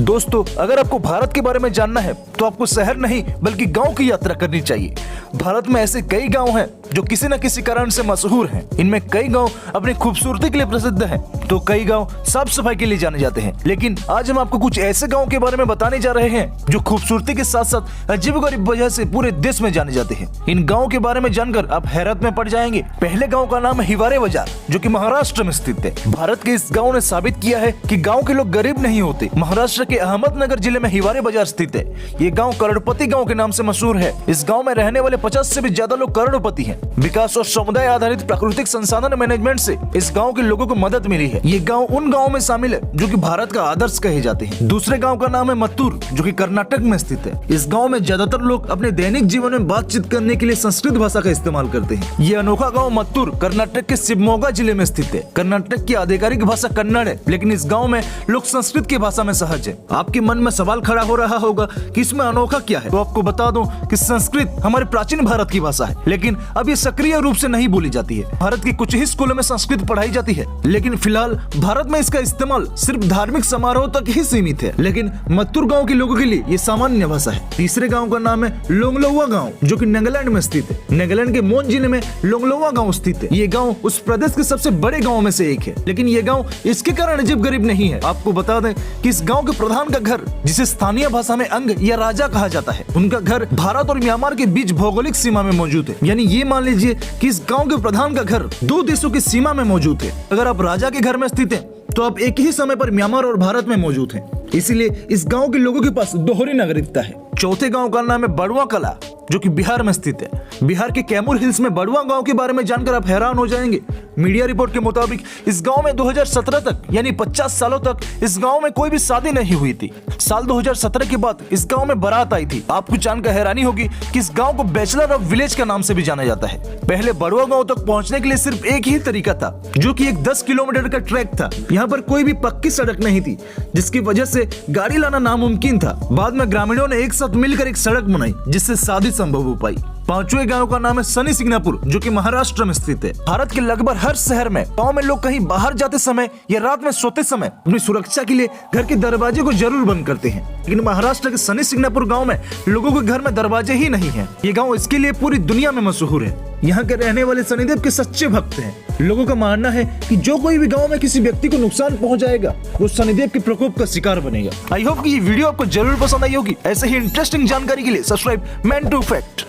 दोस्तों, अगर आपको भारत के बारे में जानना है तो आपको शहर नहीं बल्कि गांव की यात्रा करनी चाहिए। भारत में ऐसे कई गांव हैं जो किसी न किसी कारण से मशहूर हैं। इनमें कई गांव अपनी खूबसूरती के लिए प्रसिद्ध हैं, तो कई गांव साफ सफाई के लिए जाने जाते हैं। लेकिन आज हम आपको कुछ ऐसे गांव के बारे में बताने जा रहे हैं जो खूबसूरती के साथ साथ अजीबोगरीब वजह से पूरे देश में जाने जाते हैं। इन गाँव के बारे में जानकर आप हैरत में पड़ जाएंगे। पहले गाँव का नाम है हिवारे बाजार, जो की महाराष्ट्र में स्थित है। भारत के इस गाँव ने साबित किया है कि गाँव के लोग गरीब नहीं होते। महाराष्ट्र के अहमदनगर जिले में हिवारे बाजार स्थित है। ये गांव करोड़पति गांव के नाम से मशहूर है। इस गांव में रहने वाले 50 से भी ज्यादा लोग करोड़पति हैं। विकास और समुदाय आधारित प्राकृतिक संसाधन मैनेजमेंट से इस गांव के लोगों को मदद मिली है। ये गांव उन गांवों में शामिल है जो कि भारत का आदर्श कहे जाते हैं। दूसरे गांव का नाम है मत्तूर, जो कि कर्नाटक में स्थित है। इस गांव में ज्यादातर लोग अपने दैनिक जीवन में बातचीत करने के लिए संस्कृत भाषा का इस्तेमाल करते हैं। ये अनोखा गाँव मत्तूर कर्नाटक के शिवमोगा जिले में स्थित है। कर्नाटक की आधिकारिक भाषा कन्नड़ है, लेकिन इस गाँव में लोग संस्कृत की भाषा में सहज है। आपके मन में सवाल खड़ा हो रहा होगा कि इसमें अनोखा क्या है, तो आपको बता दूं कि संस्कृत हमारे प्राचीन भारत की भाषा है, लेकिन अब ये सक्रिय रूप से नहीं बोली जाती है। भारत के कुछ ही स्कूलों में संस्कृत पढ़ाई जाती है, लेकिन फिलहाल भारत में इसका इस्तेमाल सिर्फ धार्मिक समारोह तक ही सीमित है। लेकिन मत्तूर गाँव के लोगों के लिए ये सामान्य भाषा है। तीसरे गाँव का नाम है लोंगलोवा गाँव, जो की नागालैंड में स्थित है। नागालैंड के मोन जिले में लोंगलोवा गाँव स्थित है। ये गाँव उस प्रदेश के सबसे बड़े गाँव में से एक है, लेकिन ये गाँव इसके कारण अजीब गरीब नहीं है। आपको बता दें कि इस गाँव के प्रधान का घर, जिसे स्थानीय भाषा में अंग या राजा कहा जाता है, उनका घर भारत और म्यांमार के बीच भौगोलिक सीमा में मौजूद है। यानी ये मान लीजिए कि इस गांव के प्रधान का घर दो देशों की सीमा में मौजूद है। अगर आप राजा के घर में स्थित हैं, तो आप एक ही समय पर म्यांमार और भारत में मौजूद हैं। इसीलिए इस गांव के लोगों के पास दोहरी नागरिकता है। चौथे गांव का नाम है बड़ुआ कला, जो कि बिहार में स्थित है। बिहार के कैमूर हिल्स में बड़ुआ गांव के बारे में जानकर आप हैरान हो जाएंगे। मीडिया रिपोर्ट के मुताबिक इस गांव में 2017 तक यानी 50 सालों तक इस गांव में कोई भी शादी नहीं हुई थी। साल 2017 के बाद इस गांव में बारात आई थी। आपको जानकर हैरानी होगी कि इस गांव को बैचलर ऑफ विलेज के नाम से भी जाना जाता है। पहले बड़ुआ गांव तक पहुंचने के लिए सिर्फ एक ही तरीका था, जो कि एक 10 किलोमीटर का ट्रैक था। यहाँ पर कोई भी पक्की सड़क नहीं थी, जिसकी वजह से गाड़ी लाना नामुमकिन था। बाद में ग्रामीणों ने एक साथ मिलकर एक सड़क बनाई, जिससे शादी संभव हो पाई। पांचवें गांव का नाम है शनि सिंगनापुर, जो कि महाराष्ट्र में स्थित है। भारत के लगभग हर शहर में गांव में लोग कहीं बाहर जाते समय या रात में सोते समय अपनी सुरक्षा के लिए घर के दरवाजे को जरूर बंद करते हैं। लेकिन महाराष्ट्र के शनि सिंगनापुर गांव में लोगों के घर में दरवाजे ही नहीं है। ये गांव इसके लिए पूरी दुनिया में मशहूर है। यहाँ के रहने वाले शनिदेव के सच्चे भक्त हैं। लोगों का मानना है कि जो कोई भी गांव में किसी व्यक्ति को नुकसान पहुंचाएगा, वो शनिदेव के प्रकोप का शिकार बनेगा। आई होप कि ये वीडियो आपको जरूर पसंद आई होगी। ऐसे ही इंटरेस्टिंग जानकारी के लिए सब्सक्राइब मैन टू फैक्ट।